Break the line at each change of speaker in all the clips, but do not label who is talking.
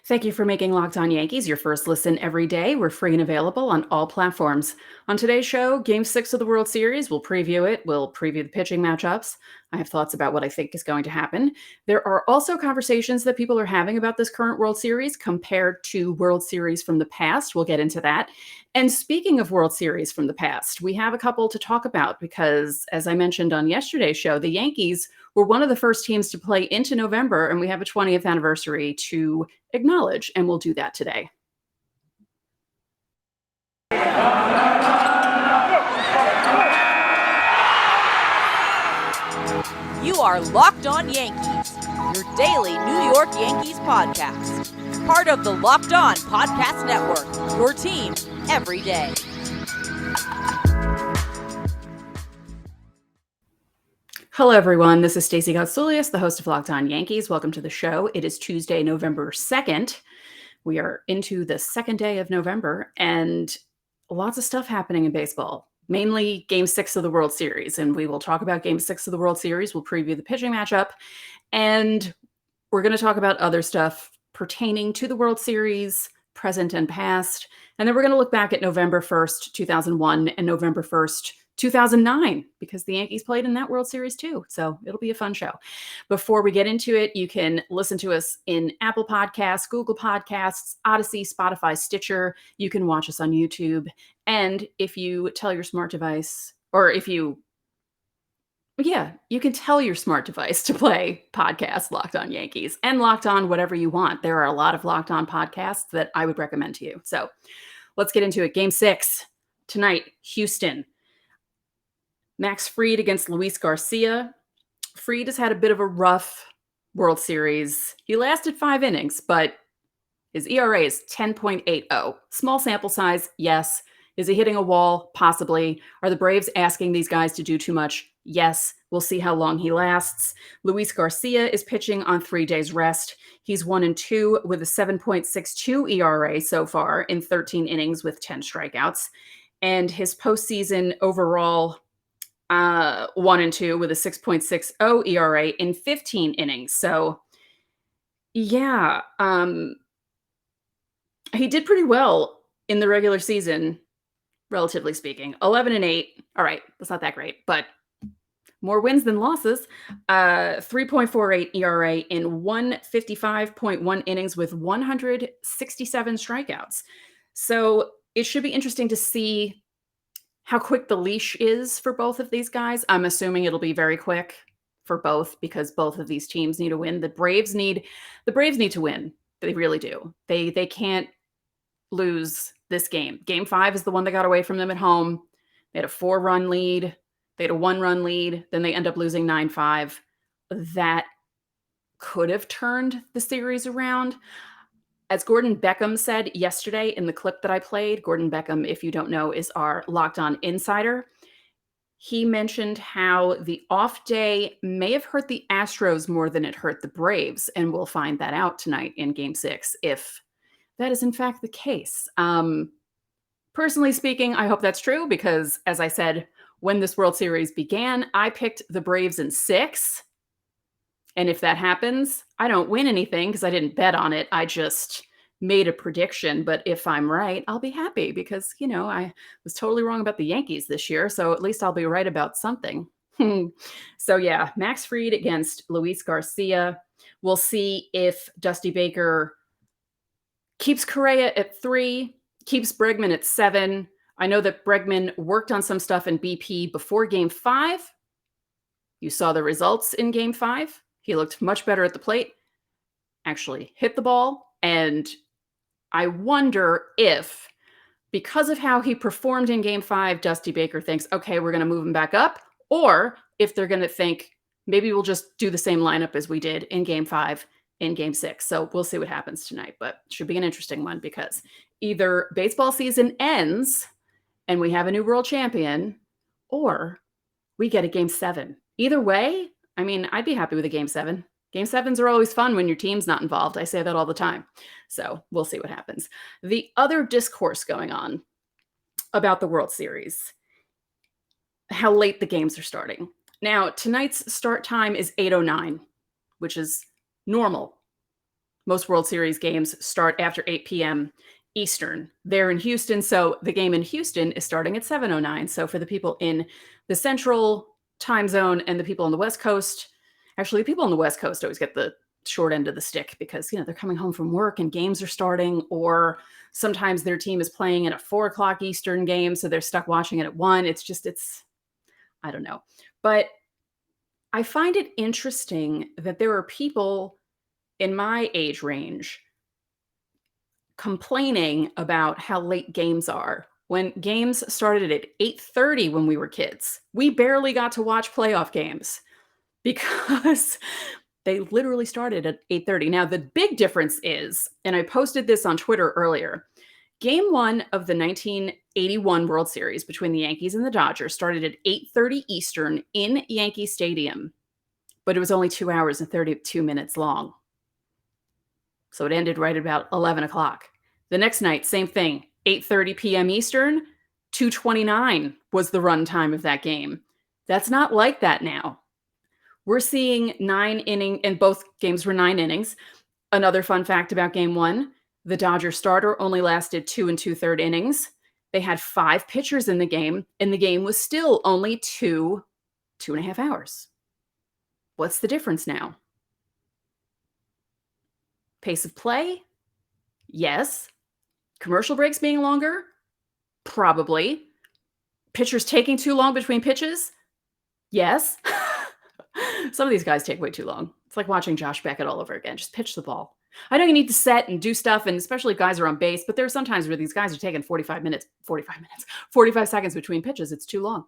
Thank you for making Locked On Yankees your first listen every day. We're free and available on all platforms. On today's show, Game 6 of the World Series, we'll preview it. We'll preview the pitching matchups. I have thoughts about what I think is going to happen. There are also conversations that people are having about this current World Series compared to World Series from the past. We'll get into that. And speaking of World Series from the past, we have a couple to talk about because, as I mentioned on yesterday's show, the Yankees were one of the first teams to play into November, and we have a 20th anniversary to acknowledge, and we'll do that today.
You are Locked On Yankees, your daily New York Yankees podcast. Part of the Locked On Podcast Network, your team every day.
Hello, everyone. This is Stacey, the host of Locked On Yankees. Welcome to the show. It is Tuesday, November 2nd. We are into the second day of November, and lots of stuff happening in baseball, mainly Game 6 of the World Series. And we will talk about Game 6 of the World Series. We'll preview the pitching matchup, and we're going to talk about other stuff pertaining to the World Series, present and past. And then we're going to look back at November 1st, 2001 and November 1st, 2009, because the Yankees played in that World Series too. So it'll be a fun show. Before we get into it, you can listen to us in Apple Podcasts, Google Podcasts, Odyssey, Spotify, Stitcher. You can watch us on YouTube. And if you tell your smart device, or you can tell your smart device to play podcast Locked On Yankees and Locked On whatever you want. There are a lot of Locked On podcasts that I would recommend to you. So let's get into it. Game 6 tonight, Houston. Max Fried against Luis Garcia. Fried has had a bit of a rough World Series. He lasted 5 innings, but his ERA is 10.80. Small sample size, yes. Is he hitting a wall? Possibly. Are the Braves asking these guys to do too much? Yes. We'll see how long he lasts. Luis Garcia is pitching on 3 days rest. He's 1-2 with a 7.62 ERA so far in 13 innings with 10 strikeouts. And his postseason overall 1-2 with a 6.60 ERA in 15 innings. So, yeah, he did pretty well in the regular season, relatively speaking. 11-8. All right, that's not that great, but more wins than losses. 3.48 ERA in 155.1 innings with 167 strikeouts. So it should be interesting to see how quick the leash is for both of these guys. I'm assuming it'll be very quick for both because both of these teams need to win. The Braves need to win. They really do. They can't lose this game. Game 5 is the one that got away from them at home. They had a 4-run lead. They had a 1-run lead. Then they end up losing 9-5. That could have turned the series around. As Gordon Beckham said yesterday in the clip that I played, Gordon Beckham, if you don't know, is our Locked On insider. He mentioned how the off day may have hurt the Astros more than it hurt the Braves, and we'll find that out tonight in Game 6 if that is in fact the case. Personally speaking, I hope that's true because, as I said, when this World Series began, I picked the Braves in 6. And if that happens, I don't win anything because I didn't bet on it. I just made a prediction. But if I'm right, I'll be happy because, I was totally wrong about the Yankees this year. So at least I'll be right about something. So yeah, Max Fried against Luis Garcia. We'll see if Dusty Baker keeps Correa at 3, keeps Bregman at 7. I know that Bregman worked on some stuff in BP before Game 5. You saw the results in Game 5. He looked much better at the plate, actually hit the ball. And I wonder if, because of how he performed in Game 5, Dusty Baker thinks, okay, we're going to move him back up. Or if they're going to think, maybe we'll just do the same lineup as we did in Game 5 in Game 6. So we'll see what happens tonight. But it should be an interesting one because either baseball season ends and we have a new world champion, or we get a Game 7. Either way, I mean, I'd be happy with a Game 7. Game 7s are always fun when your team's not involved. I say that all the time. So we'll see what happens. The other discourse going on about the World Series, how late the games are starting. Now, tonight's start time is 8:09, which is normal Most World Series games start after 8 p.m. Eastern. They're in Houston, so the game in Houston is starting at 7:09. So for the people in the Central time zone and the people on the West Coast, actually, the people on the West Coast always get the short end of the stick because, they're coming home from work and games are starting, or sometimes their team is playing in a 4 o'clock Eastern game, so they're stuck watching it at 1. I don't know. But I find it interesting that there are people in my age range complaining about how late games are when games started at 8:30 when we were kids. We barely got to watch playoff games because they literally started at 8:30. Now, the big difference is, and I posted this on Twitter earlier, game 1 of the 1981 World Series between the Yankees and the Dodgers started at 8:30 Eastern in Yankee Stadium, but it was only 2 hours and 32 minutes long. So it ended right about 11 o'clock. The next night, same thing, 8:30 p.m. Eastern, 2:29 was the run time of that game. That's not like that now. We're seeing and both games were 9 innings. Another fun fact about game 1, the Dodger starter only lasted 2 2/3 innings. They had 5 pitchers in the game, and the game was still only 2.5 hours. What's the difference now? Pace of play? Yes. Commercial breaks being longer? Probably. Pitchers taking too long between pitches? Yes. Some of these guys take way too long. It's like watching Josh Beckett all over again. Just pitch the ball. I know you need to set and do stuff, and especially if guys are on base, but there are some times where these guys are taking 45 seconds between pitches. It's too long.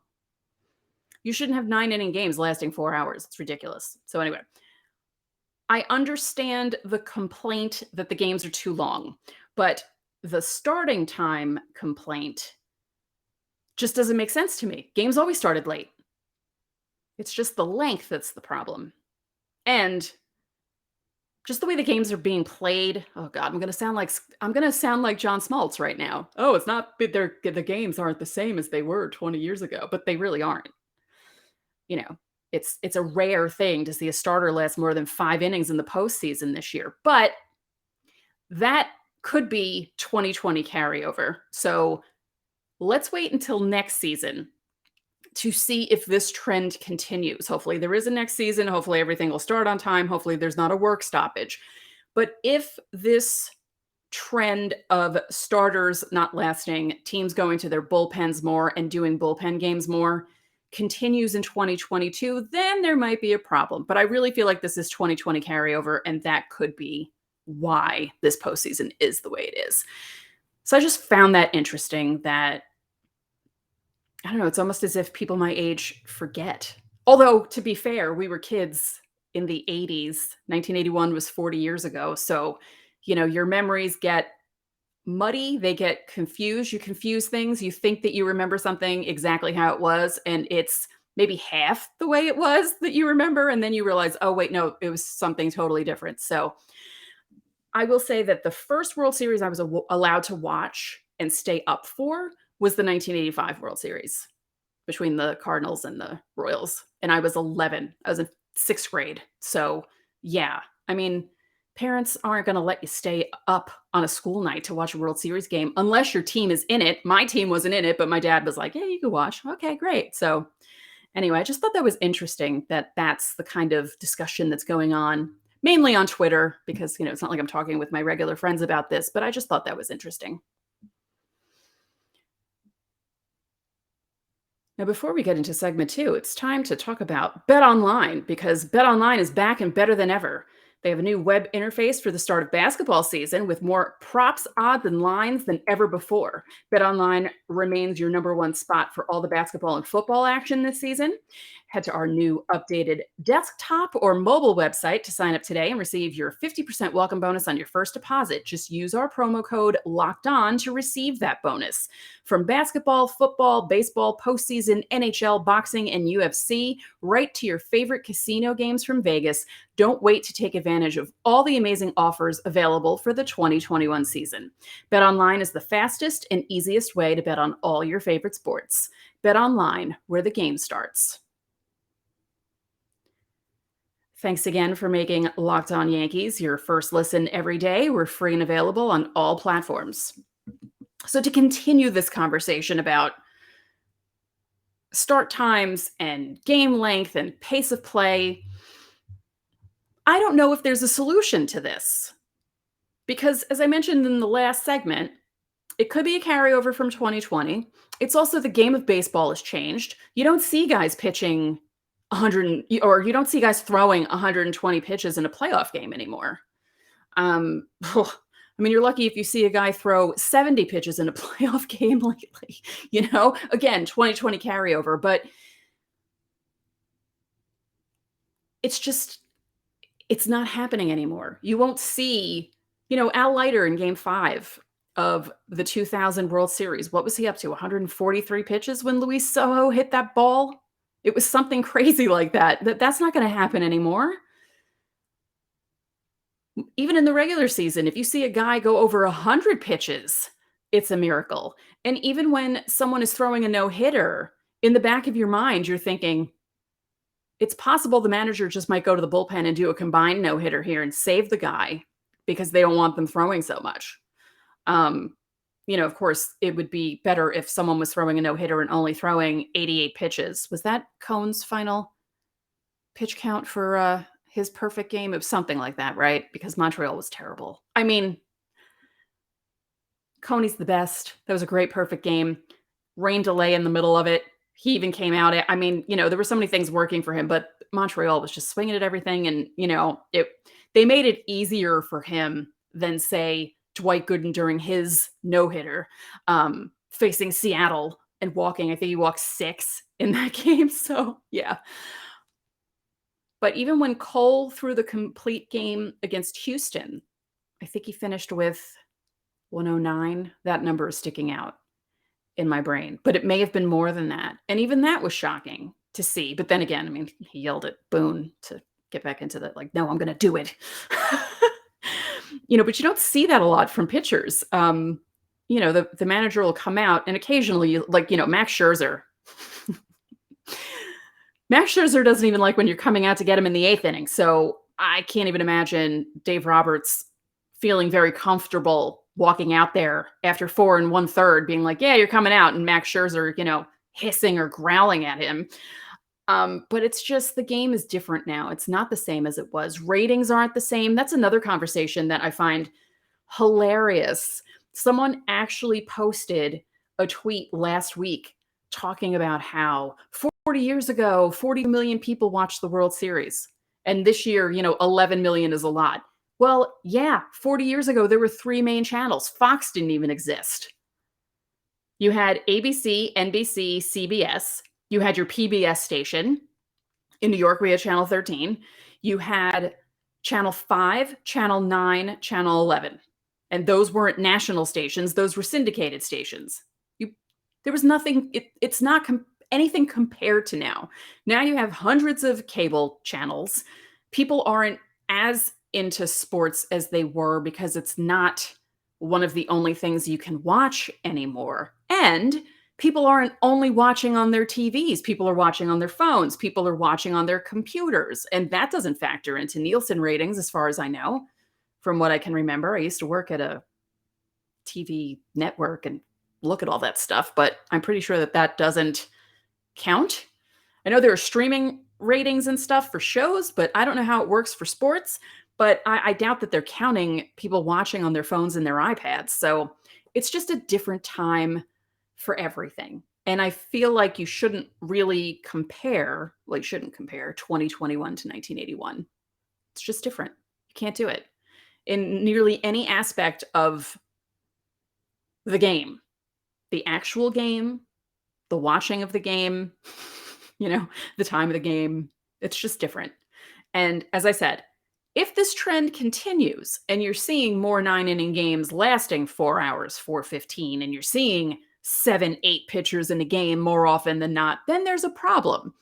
You shouldn't have 9-inning games lasting 4 hours. It's ridiculous. So anyway, I understand the complaint that the games are too long, but the starting time complaint just doesn't make sense to me. Games always started late. It's just the length that's the problem. And just the way the games are being played. Oh God, I'm gonna sound like John Smoltz right now. Oh, it's not the games aren't the same as they were 20 years ago, but they really aren't. It's a rare thing to see a starter last more than 5 innings in the postseason this year. But that could be 2020 carryover. So let's wait until next season to see if this trend continues. Hopefully there is a next season. Hopefully everything will start on time. Hopefully there's not a work stoppage. But if this trend of starters not lasting, teams going to their bullpens more and doing bullpen games more continues in 2022, then there might be a problem. But I really feel like this is 2020 carryover, and that could be why this postseason is the way it is. So I just found that interesting that, I don't know, it's almost as if people my age forget. Although, to be fair, we were kids in the 80s. 1981 was 40 years ago. So, your memories get muddy, they get confused. You confuse things. You think that you remember something exactly how it was, and it's maybe half the way it was that you remember. And then you realize, oh, wait, no, it was something totally different. So I will say that the first World Series I was allowed to watch and stay up for was the 1985 World Series between the Cardinals and the Royals. And I was 11. I was in 6th grade. So yeah, I mean, parents aren't going to let you stay up on a school night to watch a World Series game unless your team is in it. My team wasn't in it, but my dad was like, yeah, you can watch. Okay, great. So anyway, I just thought that was interesting that that's the kind of discussion that's going on, mainly on Twitter, because, it's not like I'm talking with my regular friends about this, but I just thought that was interesting. Now, before we get into segment 2, it's time to talk about BetOnline, because BetOnline is back and better than ever. They have a new web interface for the start of basketball season with more props, odds, and lines than ever before. BetOnline remains your number one spot for all the basketball and football action this season. Head to our new updated desktop or mobile website to sign up today and receive your 50% welcome bonus on your first deposit. Just use our promo code LOCKEDON to receive that bonus. From basketball, football, baseball, postseason, NHL, boxing, and UFC, right to your favorite casino games from Vegas, don't wait to take advantage of all the amazing offers available for the 2021 season. BetOnline is the fastest and easiest way to bet on all your favorite sports. BetOnline, where the game starts. Thanks again for making Locked On Yankees your first listen every day. We're free and available on all platforms. So, to continue this conversation about start times and game length and pace of play, I don't know if there's a solution to this. Because, as I mentioned in the last segment, it could be a carryover from 2020. It's also the game of baseball has changed. You don't see guys pitching 100, or you don't see guys throwing 120 pitches in a playoff game anymore. I mean, you're lucky if you see a guy throw 70 pitches in a playoff game lately, again, 2020 carryover, but it's not happening anymore. You won't see, Al Leiter in game 5 of the 2000 World Series. What was he up to? 143 pitches when Luis Sojo hit that ball? It was something crazy like that. That's not going to happen anymore. Even in the regular season, if you see a guy go over 100 pitches, it's a miracle. And even when someone is throwing a no-hitter, in the back of your mind, you're thinking, it's possible the manager just might go to the bullpen and do a combined no-hitter here and save the guy because they don't want them throwing so much. Of course, it would be better if someone was throwing a no-hitter and only throwing 88 pitches. Was that Cohn's final pitch count for his perfect game? It was something like that, right? Because Montreal was terrible. I mean, Coney's the best. That was a great perfect game. Rain delay in the middle of it. He even came out. There were so many things working for him, but Montreal was just swinging at everything. And, they made it easier for him than, say, Dwight Gooden during his no-hitter, facing Seattle and walking. I think he walked 6 in that game. So, yeah. But even when Cole threw the complete game against Houston, I think he finished with 109. That number is sticking out in my brain. But it may have been more than that. And even that was shocking to see. But then again, he yelled at Boone to get back into that, like, no, I'm going to do it. But you don't see that a lot from pitchers. The manager will come out and occasionally, Max Scherzer. Max Scherzer doesn't even like when you're coming out to get him in the 8th inning. So I can't even imagine Dave Roberts feeling very comfortable walking out there after 4 1/3 being like, yeah, you're coming out. And Max Scherzer, hissing or growling at him. But it's just the game is different now. It's not the same as it was. Ratings aren't the same. That's another conversation that I find hilarious. Someone actually posted a tweet last week talking about how 40 years ago, 40 million people watched the World Series. And this year, 11 million is a lot. Well, yeah, 40 years ago, there were 3 main channels. Fox didn't even exist. You had ABC, NBC, CBS. You had your PBS station. In New York, we had Channel 13. You had Channel 5, Channel 9, Channel 11. And those weren't national stations. Those were syndicated stations. There was nothing, it's not anything compared to now. Now you have hundreds of cable channels. People aren't as into sports as they were because it's not one of the only things you can watch anymore. And people aren't only watching on their TVs. People are watching on their phones. People are watching on their computers. And that doesn't factor into Nielsen ratings, as far as I know, from what I can remember. I used to work at a TV network and look at all that stuff, but I'm pretty sure that doesn't count. I know there are streaming ratings and stuff for shows, but I don't know how it works for sports. But I doubt that they're counting people watching on their phones and their iPads. So it's just a different time for everything. And I feel like you shouldn't really compare, 2021 to 1981. It's just different. You can't do it in nearly any aspect of the game. The actual game, the watching of the game, the time of the game. It's just different. And as I said, if this trend continues and you're seeing more 9-inning games lasting 4 hours, 4:15, and you're seeing 7, 8 pitchers in a game more often than not, then there's a problem.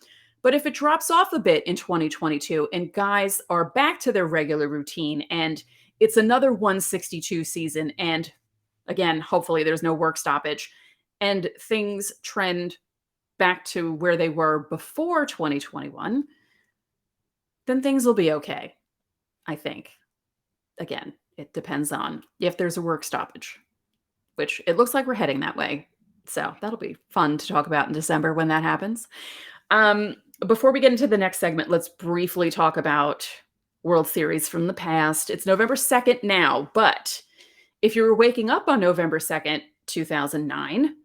But if it drops off a bit in 2022 and guys are back to their regular routine and it's another 162 season, and again, hopefully there's no work stoppage, and things trend back to where they were before 2021, then things will be okay, I think. Again, it depends on if there's a work stoppage, which it looks like we're heading that way. So that'll be fun to talk about in December when that happens. Before we get into the next segment, let's briefly talk about World Series from the past. It's November 2nd now, but if you were waking up on November 2nd, 2009,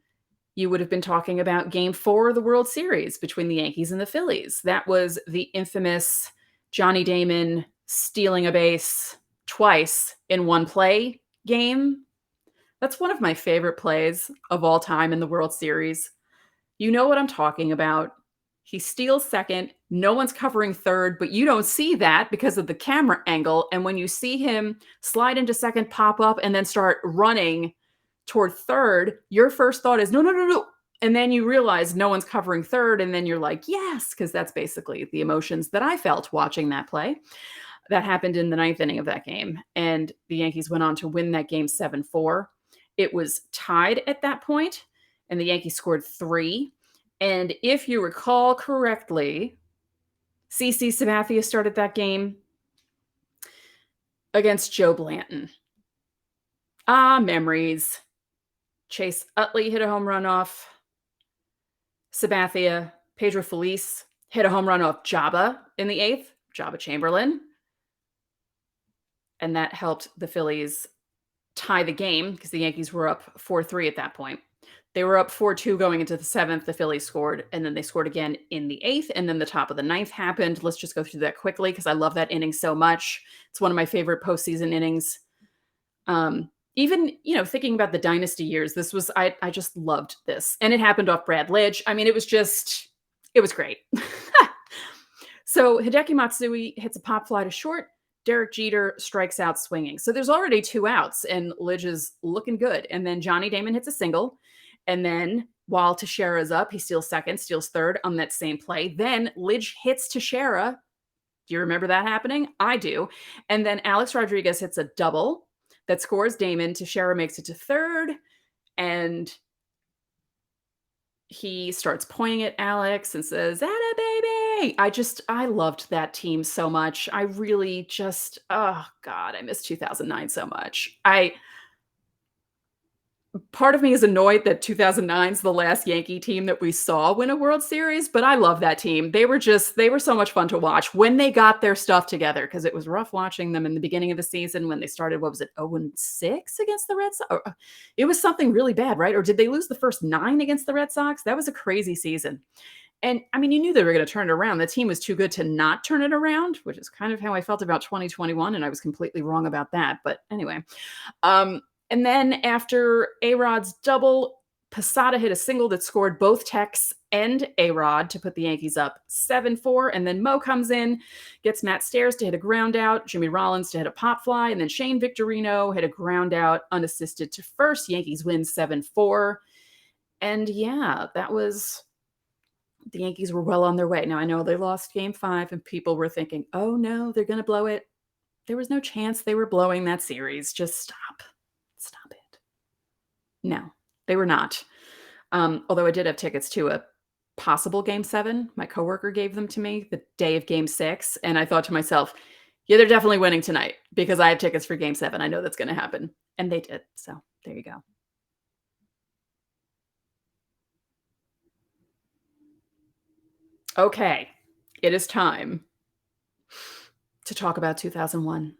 you would have been talking about Game 4 of the World Series between the Yankees and the Phillies. That was the infamous Johnny Damon stealing a base twice in one play game. That's one of my favorite plays of all time in the World Series. You know what I'm talking about. He steals second, no one's covering third, but you don't see that because of the camera angle. And when you see him slide into second, pop up, and then start running toward third, your first thought is, no, no, no, no. And then you realize no one's covering third. And then you're like, yes, because that's basically the emotions that I felt watching that play. That happened in the ninth inning of that game. And the Yankees went on to win that game 7-4. It was tied at that point, and the Yankees scored 3. And if you recall correctly, CC Sabathia started that game against Joe Blanton. Memories. Chase Utley hit a home run off Sabathia. Pedro Feliz hit a home run off Jabba in the 8th, Jabba Chamberlain. And that helped the Phillies tie the game because the Yankees were up 4-3 at that point. They were up 4-2 going into the 7th. The Phillies scored, and then they scored again in the 8th, and then the top of the 9th happened. Let's just go through that quickly because I love that inning so much. It's one of my favorite postseason innings. Even, thinking about the dynasty years, this was, I just loved this. And it happened off Brad Lidge. I mean, it was great. So Hideki Matsui hits a pop fly to short. Derek Jeter strikes out swinging. So there's already 2 outs, and Lidge is looking good. And then Johnny Damon hits a single. And then while Teixeira's up, he steals second, steals third on that same play. Then Lidge hits Teixeira. Do you remember that happening? I do. And then Alex Rodriguez hits a double that scores Damon. Teixeira makes it to third. And he starts pointing at Alex and says, "Atta baby." I loved that team so much. I really just, oh God, I miss 2009 so much. Part of me is annoyed that 2009 is the last Yankee team that we saw win a World Series, but I love that team. They were so much fun to watch when they got their stuff together, because it was rough watching them in the beginning of the season when they started, what was it, 0-6 against the Red Sox? It was something really bad, right? Or did they lose the first 9 against the Red Sox? That was a crazy season. And I mean, you knew they were going to turn it around. The team was too good to not turn it around, which is kind of how I felt about 2021, and I was completely wrong about that. But anyway, and then after A-Rod's double, Posada hit a single that scored both Tex and A-Rod to put the Yankees up 7-4. And then Mo comes in, gets Matt Stairs to hit a ground out, Jimmy Rollins to hit a pop fly, and then Shane Victorino hit a ground out unassisted to first. Yankees win 7-4. And yeah, the Yankees were well on their way. Now, I know they lost Game 5, and people were thinking, oh no, they're going to blow it. There was no chance they were blowing that series. Just stop. Stop it. No, they were not. Although I did have tickets to a possible Game 7. My coworker gave them to me the day of Game 6. And I thought to myself, yeah, they're definitely winning tonight because I have tickets for Game 7. I know that's going to happen. And they did. So there you go. Okay, it is time to talk about 2001.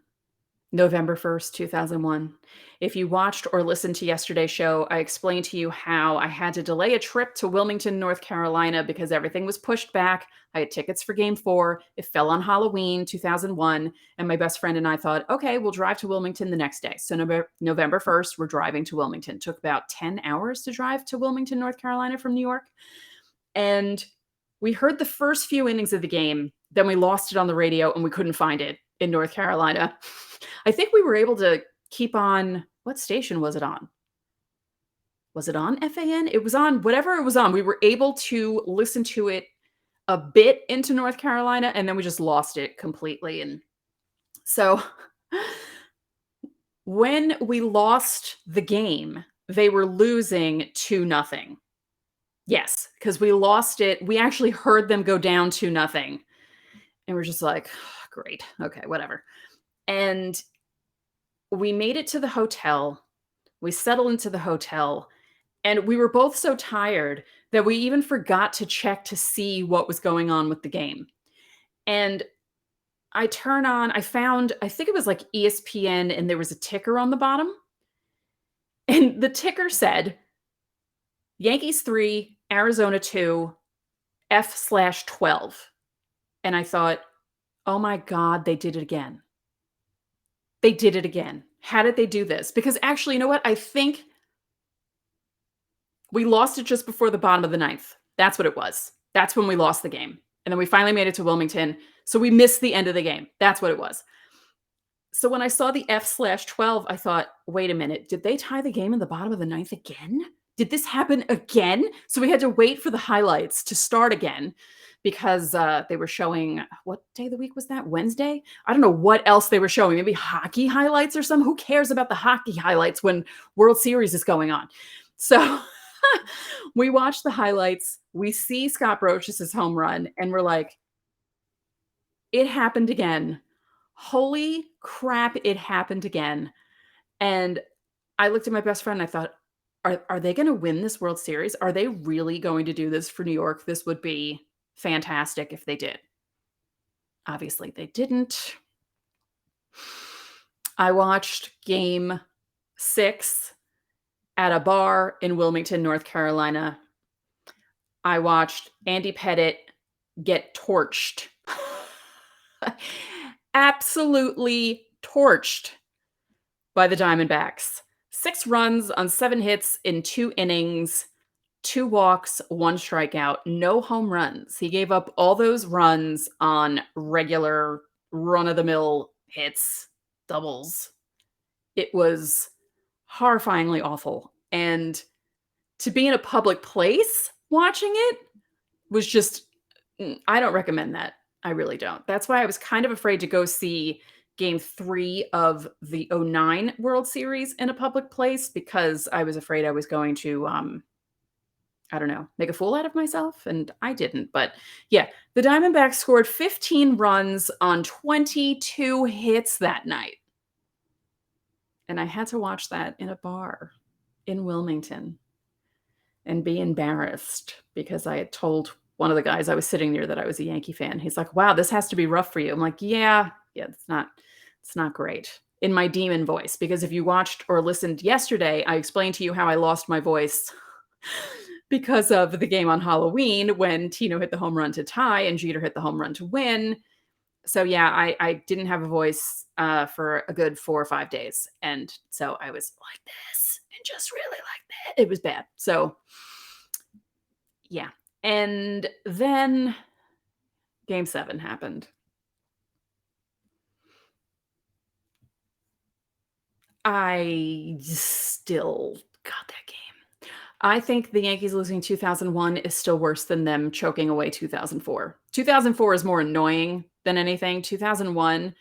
November 1st, 2001. If you watched or listened to yesterday's show, I explained to you how I had to delay a trip to Wilmington, North Carolina because everything was pushed back. I had tickets for Game 4. It fell on Halloween, 2001. And my best friend and I thought, okay, we'll drive to Wilmington the next day. So November 1st, we're driving to Wilmington. It took about 10 hours to drive to Wilmington, North Carolina from New York. And we heard the first few innings of the game. Then we lost it on the radio and we couldn't find it in North Carolina. I think we were able to keep on, what station was it on? Was it on FAN? It was on whatever it was on. We were able to listen to it a bit into North Carolina, and then we just lost it completely. And so when we lost the game, they were losing 2-0. Yes, because we lost it. We actually heard them go down 2-0. And we're just like, great. Okay, whatever. And we made it to the hotel. We settled into the hotel, and we were both so tired that we even forgot to check to see what was going on with the game. And I think it was like ESPN, and there was a ticker on the bottom. And the ticker said Yankees 3, Arizona 2, F/12. And I thought, oh my God, they did it again. They did it again. How did they do this? Because actually, you know what? I think we lost it just before the bottom of the ninth. That's what it was. That's when we lost the game. And then we finally made it to Wilmington. So we missed the end of the game. That's what it was. So when I saw the F/12, I thought, wait a minute, did they tie the game in the bottom of the ninth again? Did this happen again? So we had to wait for the highlights to start again because they were showing, what day of the week was that? Wednesday? I don't know what else they were showing. Maybe hockey highlights or something. Who cares about the hockey highlights when World Series is going on? So we watch the highlights. We see Scott Brocious' home run, and we're like, it happened again. Holy crap, it happened again. And I looked at my best friend and I thought, are they going to win this World Series? Are they really going to do this for New York? This would be fantastic if they did. Obviously, they didn't. I watched game 6 at a bar in Wilmington, North Carolina. I watched Andy Pettitte get torched. Absolutely torched by the Diamondbacks. 6 runs on 7 hits in 2 innings, 2 walks, 1 strikeout, no home runs. He gave up all those runs on regular run-of-the-mill hits, doubles. It was horrifyingly awful. And to be in a public place watching it was just, I don't recommend that. I really don't. That's why I was kind of afraid to go see game 3 of the '09 World Series in a public place because I was afraid I was going to, I don't know, make a fool out of myself. And I didn't. But yeah, the Diamondbacks scored 15 runs on 22 hits that night. And I had to watch that in a bar in Wilmington and be embarrassed because I had told one of the guys I was sitting near that I was a Yankee fan. He's like, "Wow, this has to be rough for you." I'm like, "Yeah, it's not great." In my demon voice, because if you watched or listened yesterday, I explained to you how I lost my voice because of the game on Halloween when Tino hit the home run to tie and Jeter hit the home run to win. So yeah, I didn't have a voice for a good 4 or 5 days, and so I was like this and just really like that. It was bad. So yeah. And then game 7 happened. I still got that game. I think the Yankees losing 2001 is still worse than them choking away 2004. 2004 is more annoying than anything. 2001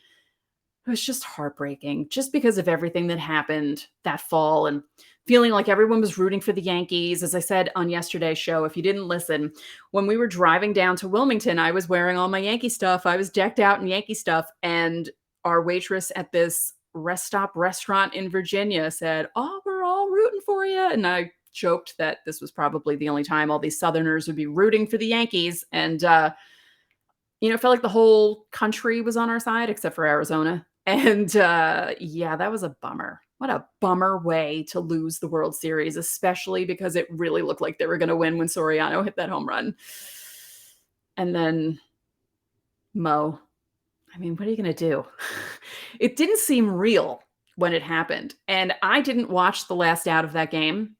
was just heartbreaking just because of everything that happened that fall and feeling like everyone was rooting for the Yankees. As I said on yesterday's show, if you didn't listen, when we were driving down to Wilmington, I was wearing all my Yankee stuff. I was decked out in Yankee stuff. And our waitress at this rest stop restaurant in Virginia said, "Oh, we're all rooting for you." And I joked that this was probably the only time all these Southerners would be rooting for the Yankees. And, it felt like the whole country was on our side except for Arizona. And yeah, that was a bummer. What a bummer way to lose the World Series, especially because it really looked like they were going to win when Soriano hit that home run. And then Mo. I mean, what are you going to do? It didn't seem real when it happened. And I didn't watch the last out of that game.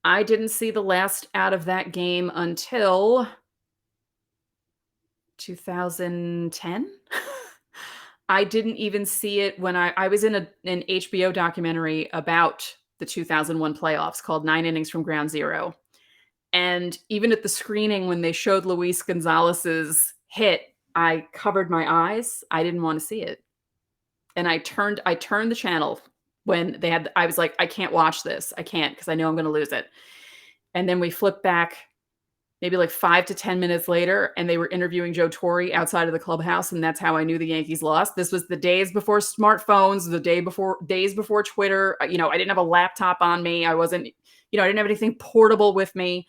I didn't see the last out of that game until 2010. I didn't even see it when I was in an HBO documentary about the 2001 playoffs called 9 Innings from Ground Zero. And even at the screening, when they showed Luis Gonzalez's hit, I covered my eyes. I didn't want to see it. And I turned the channel when I was like, I can't watch this. I can't because I know I'm going to lose it. And then we flipped back maybe like 5 to 10 minutes later, and they were interviewing Joe Torre outside of the clubhouse, and that's how I knew the Yankees lost. This was the days before smartphones, days before Twitter. I didn't have a laptop on me. I didn't have anything portable with me,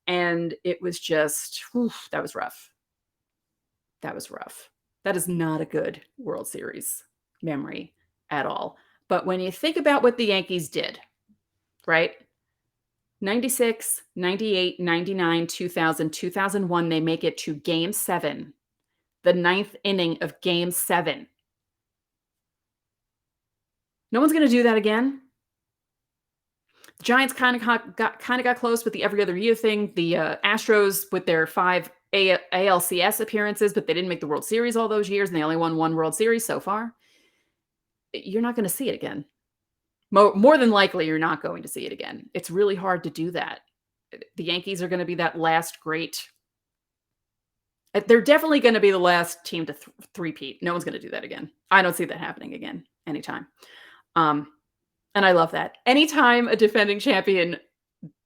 and it was just, that was rough. That was rough. That is not a good World Series memory at all. But when you think about what the Yankees did, right? 96, 98, 99, 2000, 2001, they make it to Game 7, the 9th inning of Game 7. No one's going to do that again. The Giants kind of got close with the every other year thing. The Astros with their 5 ALCS appearances, but they didn't make the World Series all those years, and they only won 1 World Series so far. You're not going to see it again. More than likely, you're not going to see it again. It's really hard to do that. The Yankees are going to be that last great. They're definitely going to be the last team to three-peat. No one's going to do that again. I don't see that happening again anytime. And I love that. Anytime a defending champion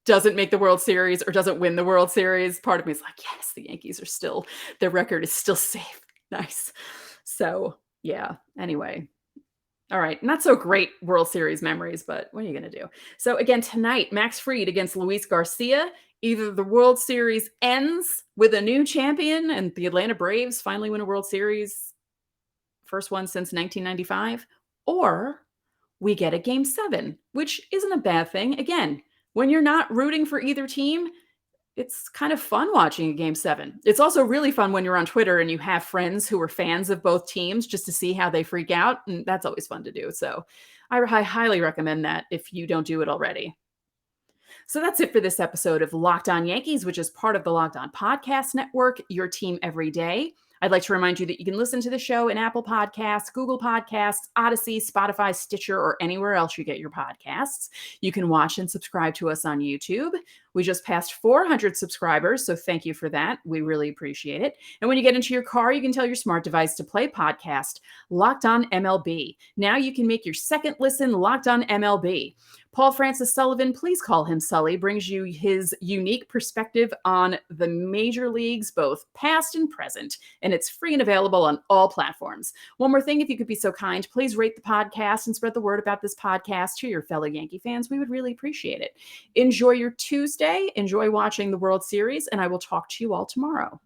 doesn't make the World Series or doesn't win the World Series, part of me is like, yes, the Yankees are still, their record is still safe. Nice. So, yeah. Anyway. All right. Not so great World Series memories, but what are you going to do? So again, tonight, Max Fried against Luis Garcia. Either the World Series ends with a new champion and the Atlanta Braves finally win a World Series, first one since 1995, or we get a Game 7, which isn't a bad thing. Again, when you're not rooting for either team, it's kind of fun watching a Game 7. It's also really fun when you're on Twitter and you have friends who are fans of both teams just to see how they freak out. And that's always fun to do. So I highly recommend that if you don't do it already. So that's it for this episode of Locked On Yankees, which is part of the Locked On Podcast Network, your team every day. I'd like to remind you that you can listen to the show in Apple Podcasts, Google Podcasts, Odyssey, Spotify, Stitcher, or anywhere else you get your podcasts. You can watch and subscribe to us on YouTube. We just passed 400 subscribers, so thank you for that. We really appreciate it. And when you get into your car, you can tell your smart device to play podcast Locked On MLB. Now you can make your second listen Locked On MLB. Paul Francis Sullivan, please call him Sully, brings you his unique perspective on the major leagues, both past and present, and it's free and available on all platforms. One more thing, if you could be so kind, please rate the podcast and spread the word about this podcast to your fellow Yankee fans. We would really appreciate it. Enjoy your Tuesday. Enjoy watching the World Series, and I will talk to you all tomorrow.